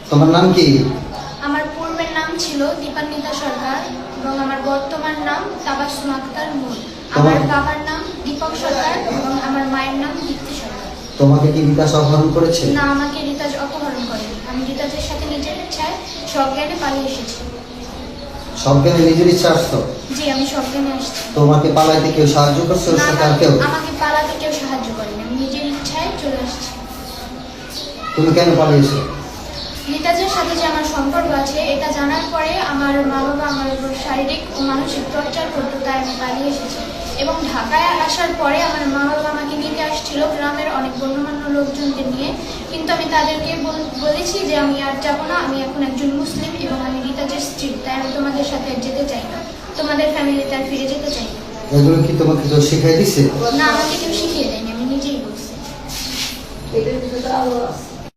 তোমার নাম কি? আমার পূর্বের নাম ছিল দীপান্বিতা সরকার এবং আমার বর্তমান নাম তাবাসসুম আক্তার মূল। আমার বাবার নাম দীপক সরকার এবং আমার মায়ের নাম দীপ্তি সরকার। তোমাকে কি রিতাজ অপহরণ করেছে? না, আমাকে রিতাজ অপহরণ করেনি। আমি রিতাজের সাথে নিজের ইচ্ছায় সজ্ঞানে পালিয়ে এসেছি। সজ্ঞানে নিজের ইচ্ছা আসতো? জি, আমি সজ্ঞানে আসছি। তোমাকে পালাইতে কেউ সাহায্য করছে ওর না, সাথে আর কেউ? আমাকে পালাতে কেউ সাহায্য করেনি, আমি নিজের ইচ্ছায় চলে আসছি। তুমি কেন পালিয়েছো? রিতাজের সাথে যে আমার সম্পর্ক আছে এটা জানার পরে আমার মা বাবা আমার উপর শারীরিক ও মানসিক টর্চার করতো, তাই আমি পালিয়ে এসেছি। এবং ঢাকায় আসার পরে আমার মা বাবা আমাকে নিতে আসছিল গ্রামের অনেক গণ্যমান্য লোকজনকে নিয়ে, কিন্তু আমি তাদেরকে বলেছি যে আমি আর যাবো না, আমি এখন একজন মুসলিম এবং আমি রিতাজের স্ত্রী, তাই আমি তোমাদের সাথে আর যেতে চাই না, তোমাদের ফ্যামিলিতে আর ফিরে যেতে চাই না। এগুলো কি তোমাকে কেউ শিখাই দিছে? না, আমাকে কেউ শিখিয়ে দেয়নি, আমি নিজেই বলছি।